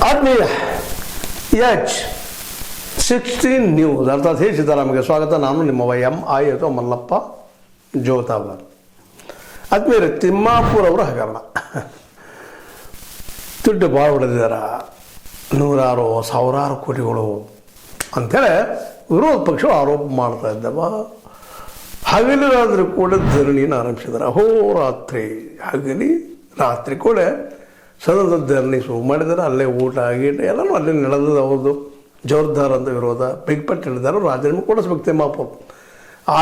ಆತ್ಮೀಯ H16 news ಅರ್ಥಾತ್ ಹೇ ಸಿದ್ದರಾಮಯ್ಯ ಸ್ವಾಗತ. ನಾನು ನಿಮ್ಮ MI ಅಥವಾ ಮಲ್ಲಪ್ಪ ಜೋತಾವರ್. ಆತ್ಮೀಯರೇ, ತಿಮ್ಮಾಪುರ ಅವರ ಹಗರಣ ದುಡ್ಡು ಭಾಳ ಹೊಡೆದಿದ್ದಾರೆ, ನೂರಾರು ಸಾವಿರಾರು ಕೋಟಿಗಳು ಅಂಥೇಳಿ ವಿರೋಧ ಪಕ್ಷಗಳು ಆರೋಪ ಮಾಡ್ತಾ ಇದ್ದಾವ. ಹಗಲಿರಾದರೂ ಕೂಡ ಧರಣಿಯನ್ನು ಆರಂಭಿಸಿದ್ದಾರೆ. ಅಹೋರಾತ್ರಿ ಹಗಲಿ ರಾತ್ರಿ ಕೂಡ ಸದನದ ಧರಣಿ ಶುರು ಮಾಡಿದ್ದಾರೆ. ಅಲ್ಲೇ ಊಟ ಗೀಟ ಎಲ್ಲನೂ ಅಲ್ಲೇ ನಡೆದದ. ಅವ್ರದ್ದು ಜೋರ್ದಾರ್ ಅಂತ ವಿರೋಧ ಬಿಗ್ಪಟ್ಟು ಹೇಳಿದ್ದಾರೆ. ರಾಜೀನಾಮೆ ಕೊಡಿಸ್ಬೇಕು ತಿಮ್ಮಾಪುರ.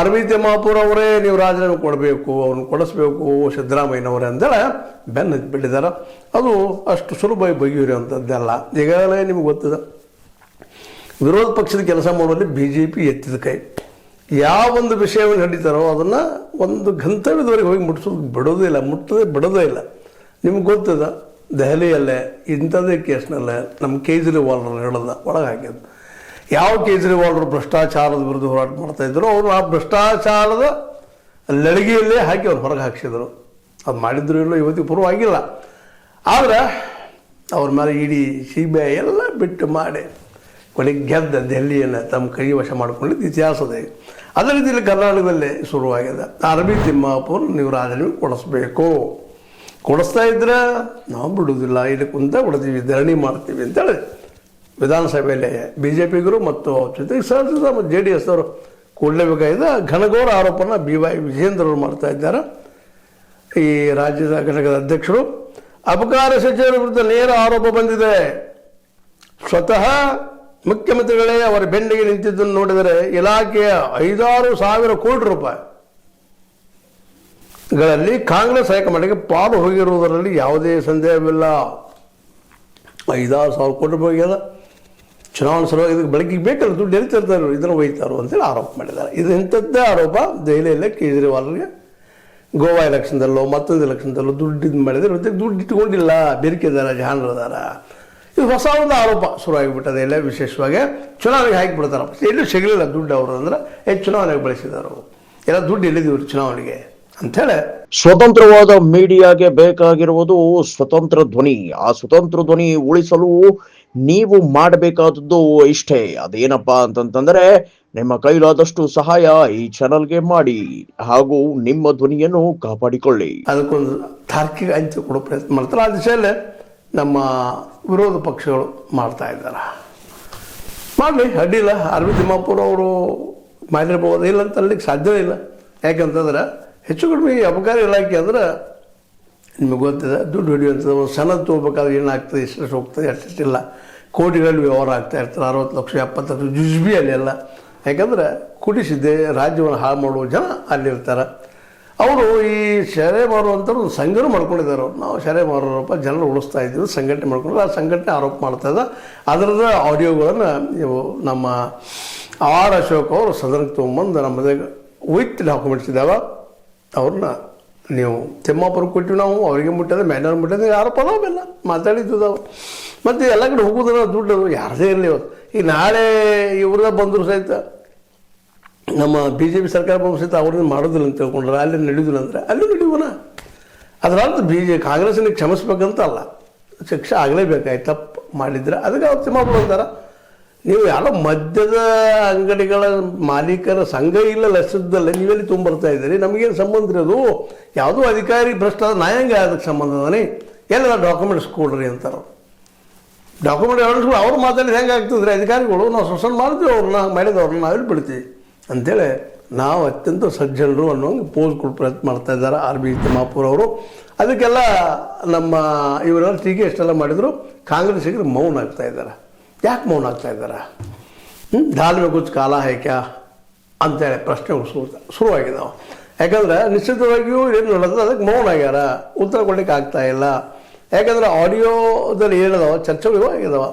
RV ತಿಮ್ಮಾಪುರ ಅವರೇ ನೀವು ರಾಜೀನಾಮೆ ಕೊಡಬೇಕು, ಅವ್ರನ್ನ ಕೊಡಿಸ್ಬೇಕು ಸಿದ್ದರಾಮಯ್ಯನವರೇ ಅಂತೇಳಿ ಬೆನ್ನು ಹತ್ತಿಬಿಟ್ಟಿದ್ದಾರೆ. ಅದು ಅಷ್ಟು ಸುಲಭವಾಗಿ ಬಗೆಹರಿಯುವಂಥದ್ದೆಲ್ಲ. ಈಗಾಗಲೇ ನಿಮ್ಗೆ ಗೊತ್ತಿದೆ, ವಿರೋಧ ಪಕ್ಷದ ಕೆಲಸ ಮಾಡುವಲ್ಲಿ BJP ಎತ್ತಿದ ಕೈ. ಯಾವೊಂದು ವಿಷಯವನ್ನು ಹಿಡಿತಾರೋ ಅದನ್ನು ಒಂದು ಗಂತವ್ಯದವರೆಗೆ ಹೋಗಿ ಮುಟ್ಟಿಸೋದು ಬಿಡೋದೇ ಇಲ್ಲ, ಬಿಡೋದೇ ಇಲ್ಲ. ನಿಮ್ಗೆ ಗೊತ್ತಿದೆ, ದೆಹಲಿಯಲ್ಲೇ ಇಂಥದ್ದೇ ಕೇಸ್ನಲ್ಲೇ ನಮ್ಮ ಕೇಜ್ರಿವಾಲ್ರು ಹೇಳೋದ ಒಳಗೆ ಹಾಕಿದ್ದು. ಯಾವ ಕೇಜ್ರಿವಾಲ್ರು ಭ್ರಷ್ಟಾಚಾರದ ವಿರುದ್ಧ ಹೋರಾಟ ಮಾಡ್ತಾಯಿದ್ರು, ಅವರು ಆ ಭ್ರಷ್ಟಾಚಾರದ ಲಳಿಗೆಯಲ್ಲೇ ಹಾಕಿ ಅವ್ರು ಹೊರಗೆ ಹಾಕಿಸಿದ್ರು. ಅದು ಮಾಡಿದ್ರು ಇಲ್ಲೋ ಇವತ್ತಿಗೆ ಪೂರ್ವ ಆಗಿಲ್ಲ. ಆದರೆ ಅವ್ರ ಮೇಲೆ ಇಡೀ CBI ಎಲ್ಲ ಬಿಟ್ಟು ಮಾಡಿ ಕೊನೆಗೆ ಗೆದ್ದ ದೆಹಲಿಯನ್ನು ತಮ್ಮ ಕೈ ವಶ ಮಾಡಿಕೊಂಡಿದ್ದು ಇತಿಹಾಸದ. ಅದೇ ರೀತಿಯಲ್ಲಿ ಕರ್ನಾಟಕದಲ್ಲೇ ಶುರುವಾಗಿದೆ. RV ತಿಮ್ಮಾಪುರ ನೀವು ರಾಜೀನಾಮೆ ಕೊಡಿಸ್ಬೇಕು, ಕೊಡಿಸ್ತಾ ಇದ್ರೆ ನಾವು ಬಿಡೋದಿಲ್ಲ, ಇಲ್ಲಿ ಕುಂತ ಕೊಡ್ತೀವಿ, ಧರಣಿ ಮಾಡ್ತೀವಿ ಅಂತೇಳಿ ವಿಧಾನಸಭೆಯಲ್ಲಿ BJPಗರು ಮತ್ತು ಜೊತೆಗೆ ಸಹಜ ಮತ್ತು JDS ಅವರು ಕೊಡಲೇಬೇಕಾಗಿದೆ ಘನಘೋರ ಆರೋಪನ BY ವಿಜೇಂದ್ರ ಅವರು ಮಾಡ್ತಾ ಇದ್ದಾರೆ. ಈ ರಾಜ್ಯದ ಘಟಕದ ಅಧ್ಯಕ್ಷರು. ಅಬಕಾರಿ ಸಚಿವರ ವಿರುದ್ಧ ನೇರ ಆರೋಪ ಬಂದಿದೆ. ಸ್ವತಃ ಮುಖ್ಯಮಂತ್ರಿಗಳೇ ಅವರ ಬೆನ್ನಿಗೆ ನಿಂತಿದ್ದನ್ನು ನೋಡಿದರೆ ಇಲಾಖೆಯ 5,000-6,000 ಕೋಟಿ ರೂಪಾಯಿಗಳಲ್ಲಿ ಕಾಂಗ್ರೆಸ್ ಹೈಕಮಾಂಡ್ಗೆ ಪಾಲು ಹೋಗಿರುವುದರಲ್ಲಿ ಯಾವುದೇ ಸಂದೇಹವಿಲ್ಲ. 5,000-6,000 ಕೋಟಿ ರೂಪಾಯಿ ಅದ. ಚುನಾವಣಾ ಸಲುವಾಗಿ ಇದಕ್ಕೆ ಬೆಳಕಿಗೆ ಬೇಕಲ್ಲ, ದುಡ್ಡು ಎಲ್ಲಿ ತರ್ತಾರೋ ಇದನ್ನು ಒಯ್ತಾರೋ ಅಂತೇಳಿ ಆರೋಪ ಮಾಡಿದ್ದಾರೆ. ಇದು ಇಂಥದ್ದೇ ಆರೋಪ ದೆಹಲಿಯಲ್ಲೇ ಕೇಜ್ರಿವಾಲ್ಗೆ ಗೋವಾ ಎಲೆಕ್ಷನ್ದಲ್ಲೋ ಮತ್ತೊಂದು ಎಲೆಕ್ಷನ್ದಲ್ಲೋ ದುಡ್ಡು ಮಾಡಿದರೆ ಜೊತೆಗೆ ದುಡ್ಡು ಇಟ್ಕೊಂಡಿಲ್ಲ, ಬೆರಿಕಿದ್ದಾರೆ, ಜಾಣರದಾರ. ಇದು ಹೊಸ ಒಂದು ಆರೋಪ ಶುರುವಾಗಿಬಿಟ್ಟದೆ. ಎಲ್ಲ ವಿಶೇಷವಾಗಿ ಚುನಾವಣೆಗೆ ಹಾಕಿಬಿಡ್ತಾರೆ. ಎಲ್ಲೂ ಸಿಗಲಿಲ್ಲ ದುಡ್ಡು ಅವರು ಅಂದ್ರೆ ಚುನಾವಣೆಗೆ ಬಳಸಿದರು. ಎಲ್ಲ ದುಡ್ಡು ಎಲ್ಲಿದ್ದೀವ್ರು ಚುನಾವಣೆಗೆ ಅಂಥೇಳಿ. ಸ್ವತಂತ್ರವಾದ ಮೀಡಿಯಾಗೆ ಬೇಕಾಗಿರುವುದು ಸ್ವತಂತ್ರ ಧ್ವನಿ. ಆ ಸ್ವತಂತ್ರ ಧ್ವನಿ ಉಳಿಸಲು ನೀವು ಮಾಡಬೇಕಾದದ್ದು ಇಷ್ಟೇ. ಅದೇನಪ್ಪಾ ಅಂತಂತಂದ್ರೆ ನಿಮ್ಮ ಕೈಲಾದಷ್ಟು ಸಹಾಯ ಈ ಚಾನಲ್ಗೆ ಮಾಡಿ ಹಾಗೂ ನಿಮ್ಮ ಧ್ವನಿಯನ್ನು ಕಾಪಾಡಿಕೊಳ್ಳಿ. ಅದಕ್ಕೊಂದು ತಾರ್ಕಿಕ ಅಂಚೆ ಕೊಡೋ ಪ್ರಯತ್ನ ಮಾಡ್ತಾರೆ. ಆ ದಿಶೆಯಲ್ಲೇ ನಮ್ಮ ವಿರೋಧ ಪಕ್ಷಗಳು ಮಾಡ್ತಾ ಇದ್ದಾರೆ. ಮಾಡಲಿ, ಅಡ್ಡಿಲ್ಲ. RV ತಿಮ್ಮಾಪುರ ಅವರು ಮಾಡಿರ್ಬೋದು, ಇಲ್ಲ ಅಂತ ಅಲ್ಲಿಗೆ ಸಾಧ್ಯವೇ ಇಲ್ಲ. ಯಾಕಂತಂದ್ರೆ ಹೆಚ್ಚು ಕಡಿಮೆ ಅಬಕಾರಿ ಇಲಾಖೆ ಅಂದ್ರೆ ನಿಮಗೆ ಗೊತ್ತಿದೆ, ದುಡ್ಡು ಹಿಡಿಯುವಂಥದ್ದು. ಒಂದು ಸನದ್ ತೊಗೋಬೇಕಾದ್ರೆ ಏನಾಗ್ತದೆ, ಎಷ್ಟು ಹೋಗ್ತದೆ, ಎಷ್ಟಿಲ್ಲ ಕೋಟಿಗಳಲ್ಲಿ ವ್ಯವಹಾರ ಆಗ್ತಾ ಇರ್ತಾರೆ. 60 ಲಕ್ಷ 70 ಲಕ್ಷ ಜುಜ್ಬಿ ಎಲ್ಲ. ಯಾಕಂದರೆ ಕುಡಿಸಿದ್ದೆ ರಾಜ್ಯವನ್ನು ಹಾಳು ಮಾಡುವ ಜನ ಅಲ್ಲಿರ್ತಾರೆ. ಅವರು ಈ ಶೆರೆ ಮಾರುವಂಥವ್ರು ಒಂದು ಸಂಘನೂ ಮಾಡ್ಕೊಂಡಿದ್ದಾರೆ. ನಾವು ಶೆರೆ ಮಾರೋರಪ್ಪ ಜನರು ಉಳಿಸ್ತಾ ಇದ್ದೀವಿ ಸಂಘಟನೆ ಮಾಡ್ಕೊಂಡ್ರೆ, ಆ ಸಂಘಟನೆ ಆರೋಪ ಮಾಡ್ತಾ ಇದ್ದ. ಅದರದ ಆಡಿಯೋಗಳನ್ನು ನೀವು ನಮ್ಮ R ಅಶೋಕ್ ಅವರು ಸದನಕ್ಕೆ ತೊಗೊಂಬಂದು ನಮ್ಮದೇ ವಿತ್ ಡಾಕ್ಯುಮೆಂಟ್ಸ್ ಇದ್ದಾವೆ. ಅವ್ರನ್ನ ನೀವು ತಿಮ್ಮಾಪುರ ಕೊಟ್ಟಿವಿ, ನಾವು ಅವರಿಗೆ ಮುಟ್ಟಿದೆ, ಮ್ಯಾನೇಜರ್ ಮುಟ್ಟಿದೆ, ಆರೋಪ ಅದಾವೆಲ್ಲ ಮಾತಾಡಿದ್ದು. ಮತ್ತು ಎಲ್ಲ ಕಡೆ ಹೋಗೋದನ್ನ ದುಡ್ಡು ಯಾರದೇ ಇರಲಿ. ಇವತ್ತು ಈಗ ನಾಳೆ ಇವ್ರದ ಬಂದರು ಸಹಿತ ನಮ್ಮ BJP ಸರ್ಕಾರ ಬಂದು ಸಹಿತ ಅವ್ರನ್ನ ಮಾಡೋದಿಲ್ಲ ಅಂತ ತಿಳ್ಕೊಂಡ್ರೆ, ಅಲ್ಲಿ ನಡೆಯೋದಿಲ್ಲ ಅಂದರೆ ಅಲ್ಲಿ ನಡೆಯುವನ. ಅದರ ಅರ್ಥ ಕಾಂಗ್ರೆಸ್ಸಿಗೆ ಕ್ಷಮಿಸ್ಬೇಕಂತ ಅಲ್ಲ, ಶಿಕ್ಷೆ ಆಗಲೇಬೇಕಾಯ್ತು ತಪ್ಪು ಮಾಡಿದ್ರೆ. ಅದಕ್ಕೆ ಅವ್ರು ತಿಮ್ಮಾಪುರ ಅಂತಾರೆ. ನೀವು ಯಾರೋ ಮದ್ಯದ ಅಂಗಡಿಗಳ ಮಾಲೀಕರ ಸಂಘ ಇಲ್ಲ ಲಕ್ಷದಲ್ಲೇ ನೀವೆಲ್ಲಿ ತುಂಬಿರ್ತಾ ಇದ್ದೀರಿ, ನಮಗೇನು ಸಂಬಂಧ ಇರೋದು? ಯಾವುದೋ ಅಧಿಕಾರಿ ಭ್ರಷ್ಟ ನ್ಯಾಯಾಂಗ ಅದಕ್ಕೆ ಸಂಬಂಧ ಅದಾನೆ, ಎಲ್ಲ ಡಾಕ್ಯುಮೆಂಟ್ಸ್ ಕೊಡ್ರಿ ಅಂತಾರೆ. ಡಾಕ್ಯುಮೆಂಟ್ ಎವಿಡೆನ್ಸ್ಗಳು ಅವ್ರು ಮಾತಾಡಿದ್ರೆ ಹೆಂಗೆ ಆಗ್ತದ್ರಿ? ಅಧಿಕಾರಿಗಳು ನಾವು ಶೋಷಣೆ ಮಾಡಿದ್ವಿ, ಅವ್ರನ್ನ ಮಾಡಿದವ್ರನ್ನ ನಾವೆಲ್ಲಿ ಬಿಡ್ತೀವಿ ಅಂಥೇಳಿ ನಾವು ಅತ್ಯಂತ ಸಜ್ಜನರು ಅನ್ನೋಂಗೆ ಪೋಸ್ ಕೊಟ್ಟು ಪ್ರಯತ್ನ ಮಾಡ್ತಾ ಇದ್ದಾರೆ RV ತಿಮ್ಮಾಪುರ ಅವರು. ಅದಕ್ಕೆಲ್ಲ ನಮ್ಮ ಇವರೆಲ್ಲ ಟೀಕೆ ಎಷ್ಟೆಲ್ಲ ಮಾಡಿದ್ರು, ಕಾಂಗ್ರೆಸ್ಸಿಗೆ ಮೌನ ಆಗ್ತಾ ಇದ್ದಾರೆ. ಯಾಕೆ ಮೌನ ಆಗ್ತಾ ಇದ್ದಾರೆ? ದಾಲ್ಮೆ ಕುಚ್ ಕಾಲ ಹೈಕ್ಯಾ ಅಂತೇಳಿ ಪ್ರಶ್ನೆಗಳು ಶುರುವಾಗಿದ್ದಾವೆ. ಯಾಕಂದರೆ ನಿಶ್ಚಿತವಾಗಿಯೂ ಏನು ನಡೆದ್ರೆ ಅದಕ್ಕೆ ಮೌನ ಆಗ್ಯಾರ, ಉತ್ತರ ಕೊಡಲಿಕ್ಕೆ ಆಗ್ತಾ ಇಲ್ಲ. ಯಾಕಂದರೆ ಆಡಿಯೋದಲ್ಲಿ ಏನಿದಾವೆ ಚರ್ಚೆಗಳು ಆಗಿದಾವೆ.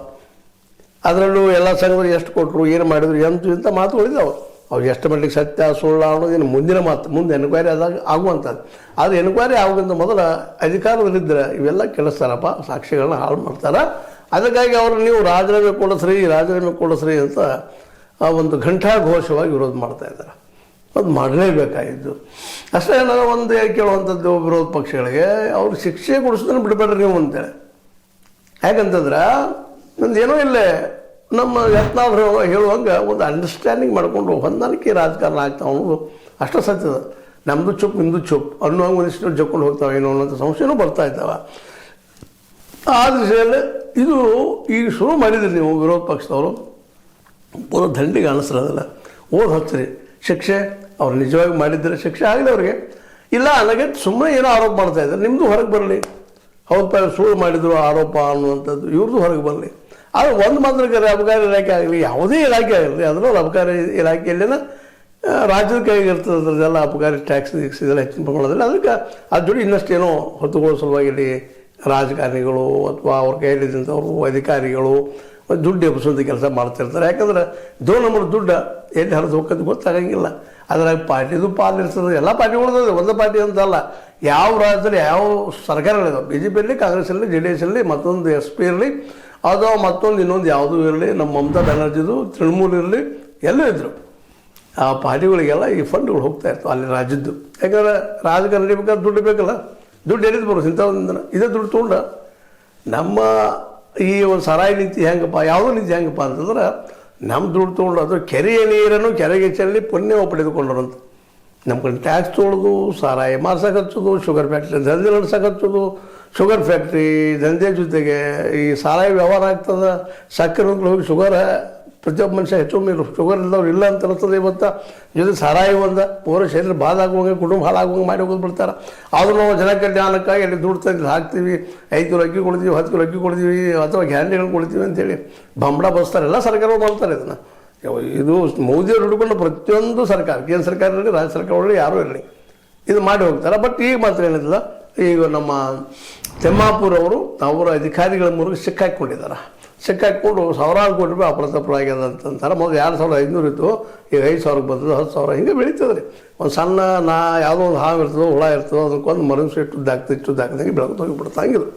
ಅದರಲ್ಲೂ ಎಲ್ಲ ಸಂಘಗಳು ಎಷ್ಟು ಕೊಟ್ಟರು, ಏನು ಮಾಡಿದ್ರು, ಇಂಥ ಮಾತುಗಳಿದ್ದಾವೆ. ಅವು ಎಷ್ಟು ಮಟ್ಟಿಗೆ ಸತ್ಯ ಸುಳ್ಳು ಅನ್ನೋದೇನು ಮುಂದಿನ ಮಾತು, ಮುಂದೆ ಎನ್ಕ್ವೈರಿ ಆದಾಗ ಆಗುವಂಥದ್ದು. ಆದರೆ ಎನ್ಕ್ವೈರಿ ಆಗೋಕ್ಕಿಂತ ಮೊದಲ ಅಧಿಕಾರದಲ್ಲಿದ್ದರೆ ಇವೆಲ್ಲ ಕೆಲಸ್ತಾರಪ್ಪ, ಸಾಕ್ಷಿಗಳನ್ನ ಹಾಳು ಮಾಡ್ತಾರೆ. ಅದಕ್ಕಾಗಿ ಅವರು ನೀವು ರಾಜೀನಾಮೆ ಕೊಡಿಸ್ರಿ ಅಂತ ಒಂದು ಘಂಟಾಘೋಷವಾಗಿ ವಿರೋಧ ಮಾಡ್ತಾ ಇದ್ದಾರೆ. ಅದು ಮಾಡಲೇಬೇಕಾಗಿದ್ದು ಅಷ್ಟೇ. ನಾನು ಒಂದು ಕೇಳುವಂಥದ್ದು ವಿರೋಧ ಪಕ್ಷಗಳಿಗೆ, ಅವ್ರು ಶಿಕ್ಷೆ ಕೊಡಿಸೋದನ್ನು ಬಿಡಬೇಡ್ರಿ ನೀವು ಅಂತೇಳಿ. ಯಾಕಂತಂದ್ರೆ ನಂದು ಏನೋ ಇಲ್ಲೇ ನಮ್ಮ ಯತ್ನಾಳ್ ಹೇಳುವಂಗೆ ಒಂದು ಅಂಡರ್ಸ್ಟ್ಯಾಂಡಿಂಗ್ ಮಾಡಿಕೊಂಡು ಹೊಂದಾಣಿಕೆ ರಾಜಕಾರಣ ಆಗ್ತಾವೆ ಅನ್ನೋದು ಅಷ್ಟು ಸತ್ಯದ. ನಮ್ಮದು ಚುಪ್ ನಿಮ್ಮದು ಚುಪ್ ಅನ್ನುವಂಗೆ ಒಂದಿಷ್ಟು ಜಕ್ಕೊಂಡು ಹೋಗ್ತಾವೆ ಏನೋ ಅನ್ನೋಂಥ ಸಂಶಯನೂ ಬರ್ತಾ ಇದ್ದಾವೆ. ಆ ದಿಶೆಯಲ್ಲಿ ಇದು ಈಗ ಶುರು ಮಾಡಿದ್ರಿ ನೀವು ವಿರೋಧ ಪಕ್ಷದವರು ಪೂರ ದಂಡಿಗೆ ಅನ್ನಿಸ್ರದಲ್ಲ, ಓದ್ ಹಚ್ಚಿರಿ ಶಿಕ್ಷೆ ಅವ್ರು ನಿಜವಾಗಿ ಮಾಡಿದ್ದರೆ ಶಿಕ್ಷೆ ಆಗಲಿ ಅವ್ರಿಗೆ, ಇಲ್ಲ ನನಗೆ ಸುಮ್ಮನೆ ಏನೋ ಆರೋಪ ಮಾಡ್ತಾ ಇದ್ದಾರೆ, ನಿಮ್ಮದು ಹೊರಗೆ ಬರಲಿ, ಹೌದಪ್ಪ ಸುಳ್ಳು ಮಾಡಿದ್ರು ಆರೋಪ ಅನ್ನುವಂಥದ್ದು ಇವ್ರದ್ದು ಹೊರಗೆ ಬರಲಿ. ಆದರೆ ಒಂದು ಮಾತ್ರ ಅಬಕಾರಿ ಇಲಾಖೆ ಆಗಲಿ, ಯಾವುದೇ ಇಲಾಖೆ ಆಗಲಿ, ಅದರಲ್ಲೂ ಅಬಕಾರಿ ಇಲಾಖೆಯಲ್ಲಿನ ರಾಜ್ಯದ ಕೈಗೆ ಇರ್ತದೆ ಅದರದ್ದೆಲ್ಲ ಅಬಕಾರಿ ಟ್ಯಾಕ್ಸ್ ಗಿಕ್ಸ್ ಇದೆಲ್ಲ ಹೆಚ್ಚಿನ ಪ್ರಮಾಣದಲ್ಲಿ. ಅದಕ್ಕೆ ಅದ್ರ ಜೋಡಿ ಇನ್ನಷ್ಟೇನೋ ಹೊತ್ತುಕೊಳ್ಳೋ ಸಲುವಾಗಿ ರಾಜಕಾರಣಿಗಳು ಅಥವಾ ಅವ್ರ ಕೈಯಲ್ಲಿದ್ದಂಥವ್ರು ಅಧಿಕಾರಿಗಳು ದುಡ್ಡು ಎಬ್ಬಿಸುವಂಥ ಕೆಲಸ ಮಾಡ್ತಿರ್ತಾರೆ. ಯಾಕಂದ್ರೆ ನಂಬರ್ ದುಡ್ಡು ಎಲ್ಲಿ ಹರಿದು ಹೋಗೋದು ಗೊತ್ತಾಗಂಗಿಲ್ಲ. ಅದ್ರಾಗ ಪಾರ್ಟಿದು ಪಾಲು ಇರ್ತದೆ, ಎಲ್ಲ ಪಾರ್ಟಿಗಳದ್ದು ಒಂದು ಪಾರ್ಟಿ ಅಂತಲ್ಲ, ಯಾವ ರಾಜ್ಯದಲ್ಲಿ ಯಾವ ಸರ್ಕಾರಗಳಿದಾವೆ, ಬಿ ಜೆ ಪಿ ಇರಲಿ, ಕಾಂಗ್ರೆಸ್ ಇರಲಿ, ಜೆ ಡಿ ಎಸ್ ಇರಲಿ, ಮತ್ತೊಂದು ಎಸ್ ಪಿ ಇರಲಿ, ಅಥವಾ ಮತ್ತೊಂದು ಇನ್ನೊಂದು ಯಾವುದೂ ಇರಲಿ, ನಮ್ಮ ಮಮತಾ ಬ್ಯಾನರ್ಜಿದು ತೃಣಮೂಲ ಇರಲಿ, ಎಲ್ಲೂ ಇದ್ದರು ಆ ಪಾರ್ಟಿಗಳಿಗೆಲ್ಲ ಈ ಫಂಡ್ಗಳು ಹೋಗ್ತಾ ಇರ್ತವೆ ಅಲ್ಲಿ ರಾಜ್ಯದ್ದು. ಯಾಕಂದ್ರೆ ರಾಜಕಾರಣ ನಡಿಬೇಕಾದ್ರೆ ದುಡ್ಡು ಬೇಕಲ್ಲ, ದುಡ್ಡು ಎಲ್ಲಿದ್ದು ಬರೋದು ಇಂಥದ್ದೊಂದಿನ ಇದೇ ದುಡ್ಡು ತೊಗೊಂಡ ನಮ್ಮ ಈ ಒಂದು ಸರಾಯಿ ನೀತಿ ಹೆಂಗಪ್ಪ, ಯಾವುದೋ ನೀತಿ ಹೆಂಗಪ್ಪ ಅಂತಂದ್ರೆ ನಮ್ಮ ದುಡ್ಡು ತೊಗೊಂಡು ಅದು ಕೆರೆಯ ನೀರನ್ನು ಕೆರೆಗೆ ಚೆಲ್ಲಿ ಪುಣ್ಯ ಪಡೆದುಕೊಂಡ್ರಂತ. ನಮ್ಮ ಕಡೆ ಟ್ಯಾಕ್ಸ್ ತೊಗೊಳೋದು, ಸಾರಾಯಿ ಮಾರ್ಸಕ್ಕೆ ಹಚ್ಚೋದು, ಶುಗರ್ ಫ್ಯಾಕ್ಟ್ರಿ ದಂಧೆ ನಡ್ಸಕ್ಕೆ ಹಚ್ಚೋದು, ಶುಗರ್ ಫ್ಯಾಕ್ಟ್ರಿ ದಂಧೆ ಜೊತೆಗೆ ಈ ಸಾರಾಯಿ ವ್ಯವಹಾರ ಆಗ್ತದೆ, ಸಕ್ಕರೆ ಹೋಗಿ ಶುಗರ್ ಪ್ರತಿಯೊಬ್ಬ ಮನುಷ್ಯ ಹೆಚ್ಚೊಮ್ಮೆ ಶುಗರ್ ಇಲ್ಲದವ್ರು ಇಲ್ಲ ಅಂತ ಅನಿಸ್ತದೆ. ಇವತ್ತು ಜೊತೆ ಸಾರಾಯಿ ಒಂದು ಪೂರ ಶರೀರ ಬಾದಾಗುವಂಗೆ ಕುಟುಂಬ ಹಾಳಾಗುವಂಗೆ ಮಾಡಿ ಹೋಗೋದು ಬಿಡ್ತಾರೆ. ಆದರೂ ನಾವು ಜನಕ್ಕೆ ಜ್ಞಾನಕ್ಕಾಗಿ ಅಲ್ಲಿ ದುಡ್ಡು ತಂದು ಹಾಕ್ತೀವಿ, 5 ಕಿಲೋ ಅಕ್ಕಿ ಕೊಡ್ತೀವಿ, 10 ಕಿಲೋ ಅಕ್ಕಿ ಕೊಡ್ತೀವಿ, ಅಥವಾ ಗ್ಯಾರಂಟಿಗಳು ಕೊಡ್ತೀವಿ ಅಂತೇಳಿ ಬಂಬಡ ಬಸ್ತಾರೆ. ಎಲ್ಲ ಸರ್ಕಾರಗಳು ಮಾಡ್ತಾರೆ ಇದನ್ನು. ಇದು ಮೋದಿಯವರು ಹಿಡ್ಕೊಂಡು ಪ್ರತಿಯೊಂದು ಸರ್ಕಾರ, ಕೇಂದ್ರ ಸರ್ಕಾರ ಇರಲಿ, ರಾಜ್ಯ ಸರ್ಕಾರಗಳು ಯಾರೂ ಇರಲಿ, ಇದು ಮಾಡಿ ಹೋಗ್ತಾರೆ. ಬಟ್ ಈಗ ಮಾತ್ರ ಏನಿಲ್ಲ, ಈಗ ನಮ್ಮ ತಿಮ್ಮಾಪುರ್ ಅವರು ಅವರ ಅಧಿಕಾರಿಗಳ ಮೂಲಕ ಸಿಕ್ಕಾಕೊಂಡಿದ್ದಾರೆ. ಸಿಕ್ಕಾಕೊಂಡು ಸಾವಿರಾರು ಕೋಟಿ ರೂಪಾಯಿ ಅಪ್ರತಪ್ರಾಗ್ಯದ ಅಂತಂತಾರೆ. ಮೊದಲು 2,500 ಇತ್ತು, ಈಗ 5,000ಕ್ಕೆ ಬರ್ತದೆ, 10,000 ಹಿಂಗೆ ಬೆಳೀತದೆ ರೀ. ಒಂದು ಸಣ್ಣ ಯಾವುದೋ ಒಂದು ಹಾವು ಇರ್ತದೋ, ಹುಳ ಇರ್ತದೋ, ಅದಕ್ಕೊಂದು ಮನುಷ್ಯ ಇಟ್ಟುದ್ದಾಗ್ತದಂಗೆ ಬೆಳಗ್ಗೆ ಹೋಗಿಬಿಡುತ್ತೆ. ಹಂಗಿದು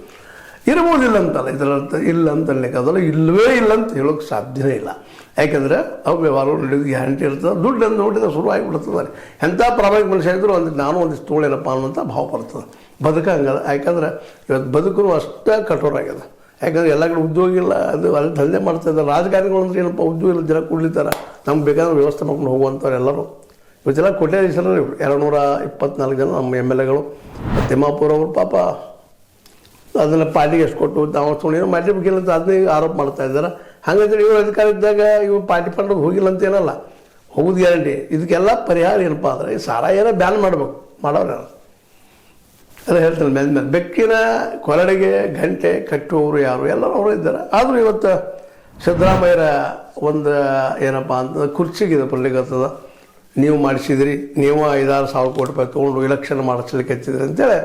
ಇರ್ಬೋದಿಲ್ಲ ಅಂತಲ್ಲ, ಇದರರ್ಥ ಇಲ್ಲ ಅಂತ ಅನ್ಲಿಕ್ಕೆ ಅದಲ್ಲ, ಇಲ್ಲವೇ ಇಲ್ಲ ಅಂತ ಹೇಳೋಕ್ಕೆ ಸಾಧ್ಯನೇ ಇಲ್ಲ. ಯಾಕೆಂದರೆ ಅವು ವ್ಯವಹಾರಗಳು ನಡೆಯೋದು ಗ್ಯಾರಂಟಿ ಇರ್ತದೆ. ದುಡ್ಡು ಅಂತ ನೋಡಿದ್ರೆ ಶುರು ಆಗಿಬಿಡ್ತದೆ ರೀ. ಎಂಥ ಪ್ರಾಮಾಣಿಕ ಮನುಷ್ಯ ಇದ್ದರೂ ಒಂದು ನಾನು ಒಂದಿಷ್ಟು ತೊಗೊಳ್ಳೇನಪ್ಪ ಅನ್ನೋಂಥ ಭಾವ ಬರ್ತದೆ. ಬದುಕಂಗಲ್ಲ, ಯಾಕಂದ್ರೆ ಇವತ್ತು ಬದುಕು ಅಷ್ಟೇ ಕಠೋರ ಆಗ್ಯದ. ಯಾಕಂದ್ರೆ ಎಲ್ಲ ಕಡೆ ಉದ್ಯೋಗ ಇಲ್ಲ, ಅದು ಅಲ್ಲಿ ದಂಧೆ ಮಾಡ್ತಾಯಿದ್ದಾರೆ. ರಾಜಕಾರಣಿಗಳು ಅಂದ್ರೆ ಏನಪ್ಪ, ಉದ್ಯೋಗ ಇಲ್ಲ, ಜನ ಕೊಡ್ಲಿದ್ದಾರೆ, ನಮ್ಗೆ ಬೇಕಾದ್ರೆ ವ್ಯವಸ್ಥೆ ಮಾಡ್ಕೊಂಡು ಹೋಗುವಂಥವ್ರು ಎಲ್ಲರೂ. ಇವತ್ತೆಲ್ಲ ಕೋಟ್ಯಾಧೀಶರು 224 ಜನ ನಮ್ಮ MLAಗಳು. ತಿಮ್ಮಾಪುರ್ ಅವರು ಪಾಪ ಅದನ್ನು ಪಾರ್ಟಿಗೆ ಎಷ್ಟು ಕೊಟ್ಟು ನಾವು ಏನೋ ಮಾಡಿರ್ಬೇಕಿಲ್ಲ ಅಂತ ಅದನ್ನೇ ಆರೋಪ ಮಾಡ್ತಾ ಇದ್ದಾರೆ. ಹಾಗಂತೇಳಿ ಇವರು ಅಧಿಕಾರ ಇದ್ದಾಗ ಇವರು ಪಾರ್ಟಿ ಫಂಡ್ ಹೋಗಿಲ್ಲ ಅಂತ ಏನಲ್ಲ, ಹೋಗೋದು ಗ್ಯಾರಂಟಿ. ಇದಕ್ಕೆಲ್ಲ ಪರಿಹಾರ ಏನಪ್ಪ ಅಂದರೆ ಸಾರಾಯಿನ ಬ್ಯಾನ್ ಮಾಡಬೇಕು, ಮಾಡೋರು ಯಾರು ಅದೇ ಹೇಳ್ತಾರೆ. ಮೇಲೆ ಬೆಕ್ಕಿನ ಕೊರಡೆಗೆ ಗಂಟೆ ಕಟ್ಟುವವರು ಯಾರು, ಎಲ್ಲರೂ ಅವರು ಇದ್ದಾರೆ. ಆದರೂ ಇವತ್ತು ಸಿದ್ದರಾಮಯ್ಯರ ಒಂದು ಏನಪ್ಪ ಅಂತ ಕುರ್ಚಿಗಿದೆ ಬರ್ಲಿಕ್ಕತ್ತದ. ನೀವು ಮಾಡಿಸಿದ್ರಿ, ನೀವು 5-6 ಸಾವಿರ ಕೋಟಿ ರೂಪಾಯಿ ತೊಗೊಂಡು ಇಲೆಕ್ಷನ್ ಮಾಡಿಸ್ಲಿಕ್ಕೆ ಹಚ್ಚಿದ್ರಿ ಅಂತೇಳಿ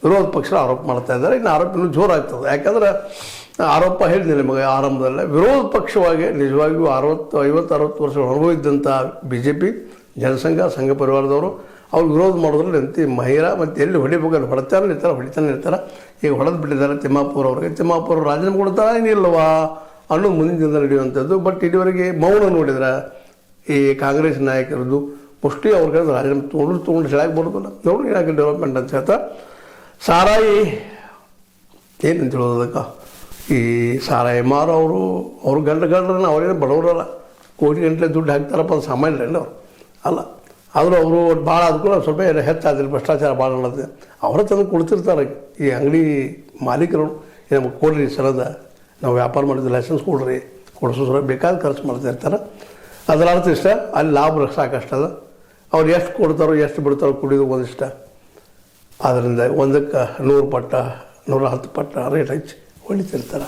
ವಿರೋಧ ಪಕ್ಷ ಆರೋಪ ಮಾಡ್ತಾ ಇದ್ದಾರೆ. ಇನ್ನು ಆರೋಪ ಇನ್ನೂ ಜೋರಾಗ್ತದೆ. ಯಾಕಂದ್ರೆ ಆರೋಪ ಹೇಳಿದೆ ನಿಮಗೆ ಆರಂಭದಲ್ಲೇ, ವಿರೋಧ ಪಕ್ಷವಾಗಿ ನಿಜವಾಗಿಯೂ 50-60 ವರ್ಷಗಳು ಅನುಭವಿದ್ದಂಥ BJP ಜನಸಂಘ ಸಂಘ ಪರಿವಾರದವರು ಅವ್ರು ವಿರೋಧ ಮಾಡೋದ್ರಲ್ಲಿ ಅಂತಿ ಮಹಿರಾ ಮತ್ತು ಎಲ್ಲಿ ಹೊಡಿಬೇಕಾದ್ರೆ ಹೊಡಿತಾನೆ ಇರ್ತಾರೆ. ಈಗ ಹೊಡೆದು ಬಿಟ್ಟಿದ್ದಾರೆ ತಿಮ್ಮಾಪುರ್ ಅವ್ರಿಗೆ. ತಿಮ್ಮಾಪುರ ರಾಜೀನಾಮೆ ಕೊಡ್ತಾ ಏನಿಲ್ಲವಾ ಅನ್ನೋದು ಮುಂದಿನ ದಿನ ನಡೆಯುವಂಥದ್ದು. ಬಟ್ ಇದುವರೆಗೆ ಮೌನ ನೋಡಿದ್ರೆ ಈ ಕಾಂಗ್ರೆಸ್ ನಾಯಕರದ್ದು ಮೋಸ್ಟ್ಲಿ ಅವ್ರ ಕಡೆ ರಾಜೀನಾಮೆ ತೊಗೊಂಡು ಹೇಳಕ್ಕೆ ಬರೋದಿಲ್ಲ. ನೋಡಿ ಏನಾಗಿ ಡೆವಲಪ್ಮೆಂಟ್ ಅಂತ ಹೇಳ್ತಾ ಸಾರಾಯಿ ಏನಂತ ಹೇಳೋದು ಅದಕ್ಕೆ, ಈ ಸಾರಾಯಿ ಮಾರು ಅವರು ಗಂಡ್ರನ್ನ ಅವರೇನು ಬಡವರಲ್ಲ, ಕೋಟಿ ಗಂಟಲೆ ದುಡ್ಡು ಹಾಕ್ತಾರಪ್ಪ, ಅದು ಸಾಮಾನ್ಯರಲ್ಲ ಅವ್ರು ಅಲ್ಲ. ಆದರೂ ಅವರು ಭಾಳ ಅದಕ್ಕೂ ಸ್ವಲ್ಪ ಹೆಚ್ಚಾದ್ರೆ ಭ್ರಷ್ಟಾಚಾರ ಭಾಳ ನಡೆದಿದೆ. ಅವರ ತಂದು ಕೊಡ್ತಿರ್ತಾರೆ ಈ ಅಂಗಡಿ ಮಾಲೀಕರು, ನಮಗೆ ಕೊಡ್ರಿ ಸರದ, ನಾವು ವ್ಯಾಪಾರ ಮಾಡಿದ್ದು ಲೈಸೆನ್ಸ್ ಕೊಡಿಸೋ ಸಲ ಬೇಕಾದ ಖರ್ಚು ಮಾಡ್ತಾ ಇರ್ತಾರೆ. ಅದರ ಅರ್ಥ ಇಷ್ಟ, ಅಲ್ಲಿ ಲಾಭ ಸಾಕಷ್ಟದ. ಅವ್ರು ಎಷ್ಟು ಕೊಡ್ತಾರೋ ಎಷ್ಟು ಬಿಡ್ತಾರೋ ಕುಡಿಯೋದು ಒಂದಿಷ್ಟ, ಅದರಿಂದ ಒಂದಕ್ಕೆ 100 ಪಟ್ಟ 110 ಪಟ್ಟ ರೇಟ್ ಹಚ್ಚಿ ಹೊಡಿತಿರ್ತಾರೆ.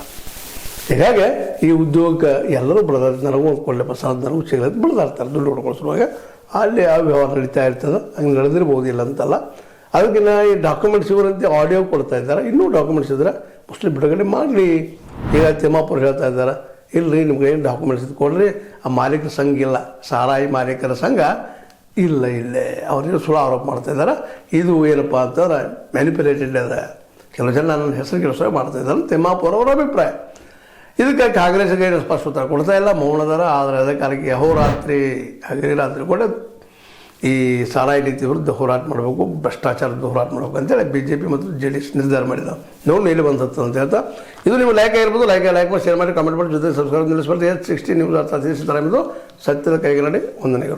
ಹೀಗಾಗಿ ಈ ಉದ್ಯೋಗಕ್ಕೆ ಎಲ್ಲರೂ ಬಿಡದಾರೆ. ನನಗೂ ಒಂದು ಕೊಳ್ಳೆ ಪ್ರಸಾದ ನನಗೂ ಸಿಗಲತ್ತೆ ಬಿಡ್ದಾಡ್ತಾರೆ ದುಡ್ಡು ಹೊಡ್ಕೊಳ್ಸುವಾಗ. ಅಲ್ಲಿ ಯಾವ ವ್ಯವಹಾರ ನಡೀತಾ ಇರ್ತದೆ, ಹಂಗೆ ನಡೆದಿರ್ಬೋದಿಲ್ಲ ಅಂತಲ್ಲ. ಅದಕ್ಕಿಂತ ಈ ಡಾಕ್ಯುಮೆಂಟ್ಸ್ ಇವರಂತೆ ಆಡಿಯೋ ಕೊಡ್ತಾ ಇದ್ದಾರೆ. ಇನ್ನೂ ಡಾಕ್ಯುಮೆಂಟ್ಸ್ ಇದ್ದರೆ ಮುಸ್ಲಿಂ ಬಿಡುಗಡೆ ಮಾಡಲಿ. ಈಗ ತಿಮ್ಮಾಪುರ ಹೇಳ್ತಾ ಇದ್ದಾರೆ, ಇಲ್ಲರಿ ನಿಮ್ಗೆ ಏನು ಡಾಕ್ಯುಮೆಂಟ್ಸ್ ಇದು ಕೊಡ್ರಿ. ಆ ಮಾಲೀಕರ ಸಂಘ ಇಲ್ಲ, ಸಾರಾಯಿ ಮಾಲೀಕರ ಸಂಘ ಇಲ್ಲೇ ಅವ್ರಿಗೆ ಸುಳ್ಳು ಆರೋಪ ಮಾಡ್ತಾ ಇದ್ದಾರೆ. ಇದು ಏನಪ್ಪ ಅಂತಂದ್ರೆ ಮ್ಯಾನಿಪ್ಯುಲೇಟೆಡ್ ಅದ. ಕೆಲವು ಜನ ನನ್ನ ಹೆಸರು ಕೆಲಸ ಮಾಡ್ತಾ ಇದ್ದಾರೆ ತಿಮ್ಮಾಪುರ ಅವರ ಅಭಿಪ್ರಾಯ. ಇದಕ್ಕೆ ಕಾಂಗ್ರೆಸ್ಗೆ ಏನು ಸ್ಪಷ್ಟ ಉತ್ತರ ಕೊಡ್ತಾ ಇಲ್ಲ, ಮೌನದಾರ. ಆದರೆ ಅದಕ್ಕೆ ಅಹೋರಾತ್ರಿ ಹಗಲಿ ರಾತ್ರಿ ಕೂಡ ಈ ಸಾರಾಯಿ ನೀತಿ ವಿರುದ್ಧ ಹೋರಾಟ ಮಾಡಬೇಕು, ಭ್ರಷ್ಟಾಚಾರದ ಹೋರಾಟ ಮಾಡಬೇಕು ಅಂತೇಳಿ BJP ಮತ್ತು JDS ನಿರ್ಧಾರ ಮಾಡಿದ. ನೋಡಿ ಇಲ್ಲಿ ಬಂದತ್ತು ಅಂತ ಹೇಳ್ತಾ, ಇದು ನೀವು ಲೈಕ್ ಆಗಿರ್ಬೋದು, ಲೈಕ್ ಮಾಡಿ, ಶೇರ್ ಮಾಡಿ, ಕಾಮೆಂಟ್ ಮಾಡಿ, ಜೊತೆ ಸಬ್ಸ್ಕ್ರೈಬ್ ನಿಲ್ಲಿಸ್ಬಾರ್ದು. H60 ನ್ಯೂಸ್ ಅರ್ಥ ತಿಳಿಸಿದ್ದಾರೆ ಎಂಬುದು ಸತ್ಯದ ಕೈಗನ್ನಡಿ. ವಂದನೆಗಳು.